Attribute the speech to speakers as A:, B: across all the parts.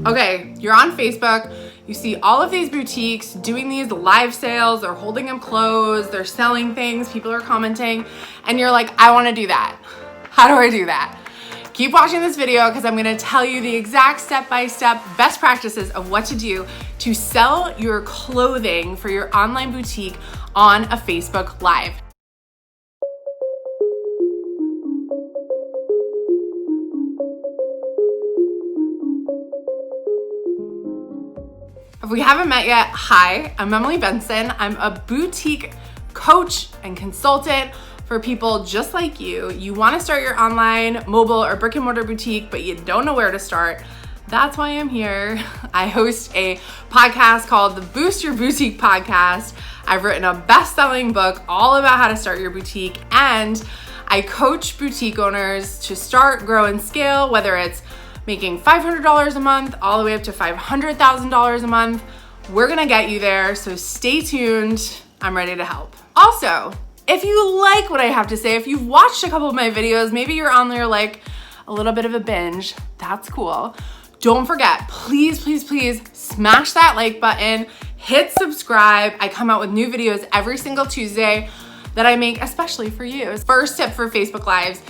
A: Okay, you're on Facebook, you see all of these boutiques doing these live sales, they're holding them closed, they're selling things, people are commenting, and you're like, I wanna do that. How do I do that? Keep watching this video because I'm gonna tell you the exact step-by-step best practices of what to do to sell your clothing for your online boutique on a Facebook Live. If we haven't met yet, hi, I'm Emily Benson. I'm a boutique coach and consultant for people just like you. You wanna start your online, mobile, or brick and mortar boutique, but you don't know where to start. That's why I'm here. I host a podcast called the Boost Your Boutique Podcast. I've written a best-selling book all about how to start your boutique, and I coach boutique owners to start, grow, and scale, whether it's making $500 a month all the way up to $500,000 a month. We're gonna get you there, so stay tuned. I'm ready to help. Also, if you like what I have to say, if you've watched a couple of my videos, maybe you're on there like a little bit of a binge, that's cool. Don't forget, please, please, please smash that like button, hit subscribe. I come out with new videos every single Tuesday that I make especially for you. First tip for Facebook Lives,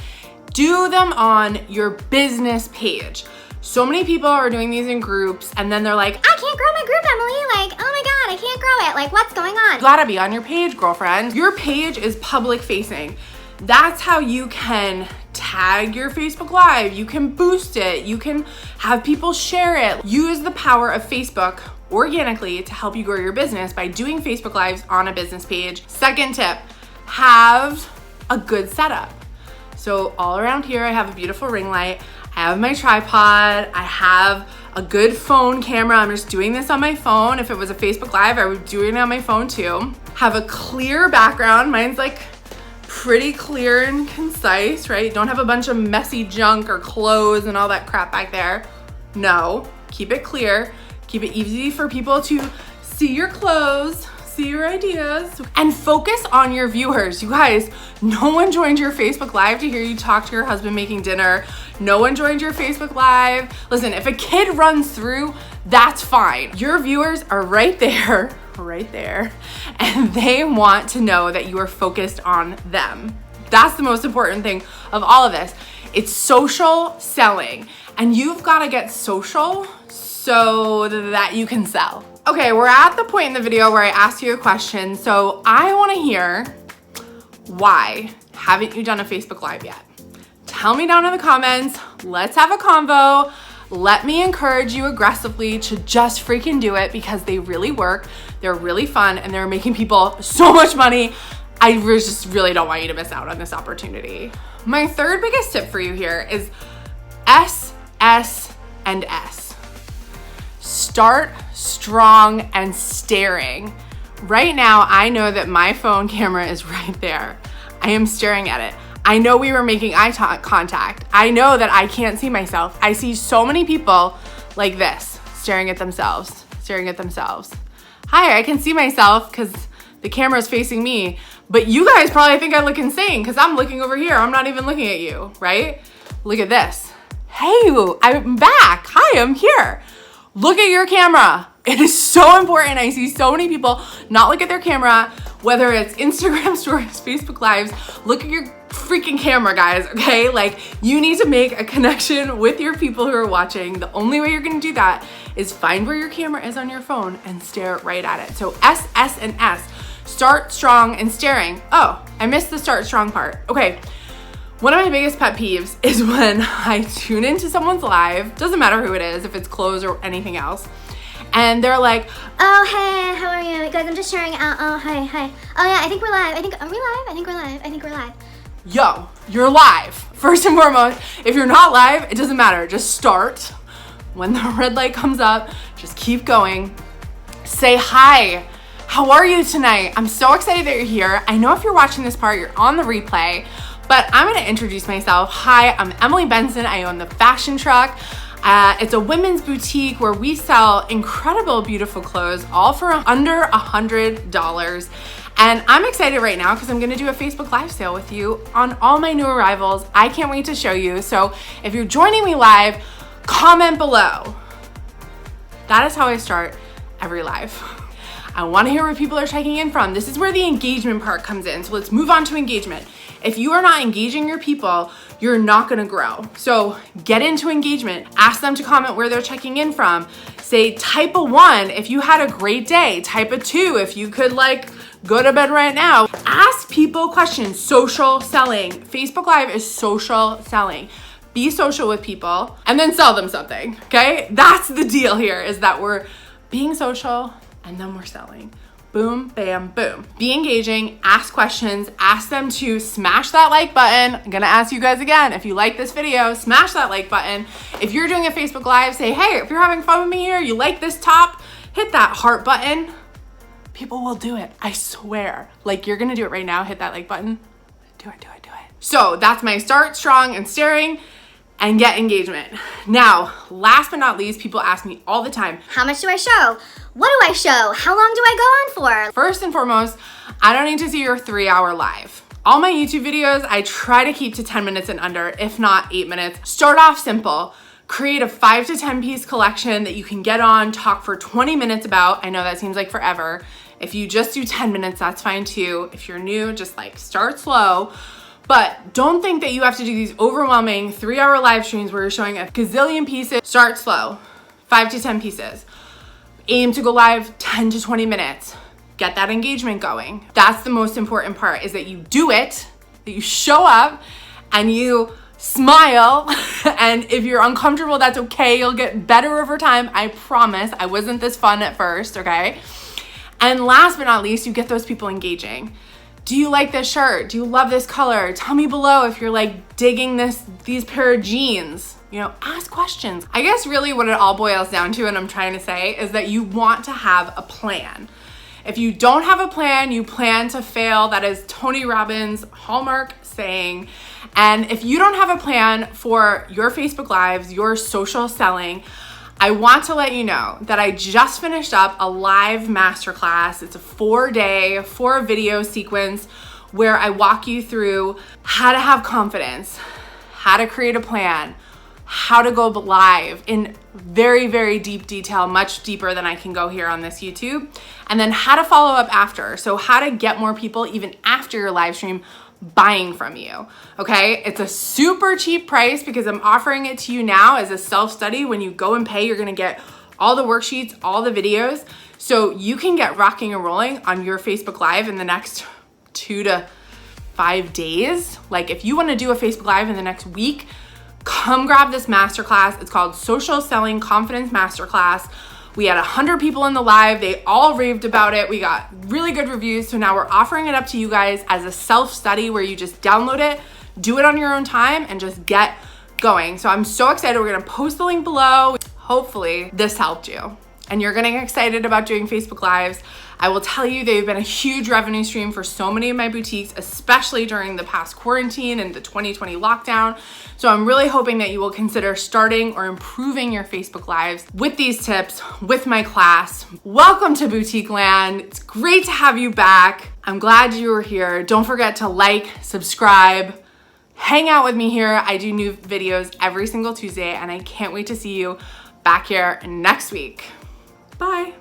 A: do them on your business page. So many people are doing these in groups and then they're like,
B: I can't grow my group, Emily. Like, oh my God, I can't grow it. Like, what's going on?
A: You gotta be on your page, girlfriend. Your page is public facing. That's how you can tag your Facebook Live. You can boost it. You can have people share it. Use the power of Facebook organically to help you grow your business by doing Facebook Lives on a business page. Second tip, have a good setup. So all around here, I have a beautiful ring light. I have my tripod. I have a good phone camera. I'm just doing this on my phone. If it was a Facebook Live, I would do it on my phone too. Have a clear background. Mine's like pretty clear and concise, right? Don't have a bunch of messy junk or clothes and all that crap back there. No, keep it clear. Keep it easy for people to see your clothes, see your ideas, and focus on your viewers. You guys, no one joined your Facebook Live to hear you talk to your husband making dinner. No one joined your Facebook Live. Listen, if a kid runs through, that's fine. Your viewers are right there, and they want to know that you are focused on them. That's the most important thing of all of this. It's social selling, and you've got to get social so that you can sell. Okay, we're at the point in the video where I asked you a question, so I wanna hear, why haven't you done a Facebook Live yet? Tell me down in the comments, let's have a convo. Let me encourage you aggressively to just freaking do it because they really work, they're really fun, and they're making people so much money. I just really don't want you to miss out on this opportunity. My third biggest tip for you here is S, S, and S. Start strong and staring. Right now, I know that my phone camera is right there. I am staring at it. I know we were making eye contact. I know that I can't see myself. I see so many people like this, staring at themselves. Hi, I can see myself because the camera is facing me, but you guys probably think I look insane because I'm looking over here. I'm not even looking at you, right? Look at this. Hey, I'm back. Hi, I'm here. Look at your camera. It is so important. I see so many people not look at their camera, whether it's Instagram stories, Facebook Lives. Look at your freaking camera, guys, okay? Like, you need to make a connection with your people who are watching. The only way you're gonna do that is find where your camera is on your phone and stare right at it. So S, S, and S. Start strong and staring. Oh, I missed the start strong part. Okay. One of my biggest pet peeves is when I tune into someone's live, doesn't matter who it is, if it's clothes or anything else, and they're like,
B: oh, hey, how are you? Guys, I'm just sharing out. Oh, hi. Oh, yeah, I think we're live. Are we live? I think we're live.
A: Yo, you're live. First and foremost, if you're not live, it doesn't matter. Just start. When the red light comes up, just keep going. Say hi. How are you tonight? I'm so excited that you're here. I know if you're watching this part, you're on the replay, but I'm gonna introduce myself. Hi, I'm Emily Benson. I own The Fashion Truck. It's a women's boutique where we sell incredible, beautiful clothes, all for under $100. And I'm excited right now because I'm gonna do a Facebook Live sale with you on all my new arrivals. I can't wait to show you. So if you're joining me live, comment below. That is how I start every live. I wanna hear where people are checking in from. This is where the engagement part comes in. So let's move on to engagement. If you are not engaging your people, you're not gonna grow. So get into engagement. Ask them to comment where they're checking in from. Say type a 1 if you had a great day. Type a 2 if you could like go to bed right now. Ask people questions. Social selling. Facebook Live is social selling. Be social with people and then sell them something, okay? That's the deal here, is that we're being social and then we're selling. Boom, bam, boom. Be engaging, ask questions, ask them to smash that like button. I'm gonna ask you guys again, if you like this video, smash that like button. If you're doing a Facebook Live, say, hey, if you're having fun with me here, you like this top, hit that heart button. People will do it, I swear. Like, you're gonna do it right now, hit that like button. Do it, do it, do it. So that's my start strong and staring and get engagement. Now, last but not least, people ask me all the time,
B: how much do I show? What do I show? How long do I go on for?
A: First and foremost, I don't need to see your 3-hour live. All my YouTube videos, I try to keep to 10 minutes and under, if not 8 minutes. Start off simple. Create a 5 to 10 piece collection that you can get on, talk for 20 minutes about. I know that seems like forever. If you just do 10 minutes, that's fine too. If you're new, just like start slow. But don't think that you have to do these overwhelming 3-hour live streams where you're showing a gazillion pieces. Start slow, 5 to 10 pieces. Aim to go live 10 to 20 minutes. Get that engagement going. That's the most important part, is that you do it, that you show up and you smile. And if you're uncomfortable, that's okay. You'll get better over time. I promise. I wasn't this fun at first, okay? And last but not least, you get those people engaging. Do you like this shirt? Do you love this color? Tell me below if you're like digging these pair of jeans. You know, ask questions. I guess really what it all boils down to, and I'm trying to say, is that you want to have a plan. If you don't have a plan, you plan to fail. That is Tony Robbins' hallmark saying. And if you don't have a plan for your Facebook Lives, your social selling, I want to let you know that I just finished up a live masterclass. It's a 4-day, 4-video sequence where I walk you through how to have confidence, how to create a plan, how to go live in very, very deep detail, much deeper than I can go here on this YouTube, and then how to follow up after. So how to get more people even after your live stream buying from you, okay? It's a super cheap price because I'm offering it to you now as a self-study. When you go and pay, you're gonna get all the worksheets, all the videos, so you can get rocking and rolling on your Facebook Live in the next 2 to 5 days. Like if you wanna do a Facebook Live in the next week, come grab this masterclass. It's called Social Selling Confidence Masterclass. We had 100 people in the live. They all raved about it. We got really good reviews. So now we're offering it up to you guys as a self-study where you just download it, do it on your own time, and just get going. So I'm so excited. We're gonna post the link below. Hopefully this helped you and you're getting excited about doing Facebook Lives. I will tell you, they've been a huge revenue stream for so many of my boutiques, especially during the past quarantine and the 2020 lockdown. So I'm really hoping that you will consider starting or improving your Facebook Lives with these tips, with my class. Welcome to Boutique Land. It's great to have you back. I'm glad you were here. Don't forget to like, subscribe, hang out with me here. I do new videos every single Tuesday and I can't wait to see you back here next week. Bye.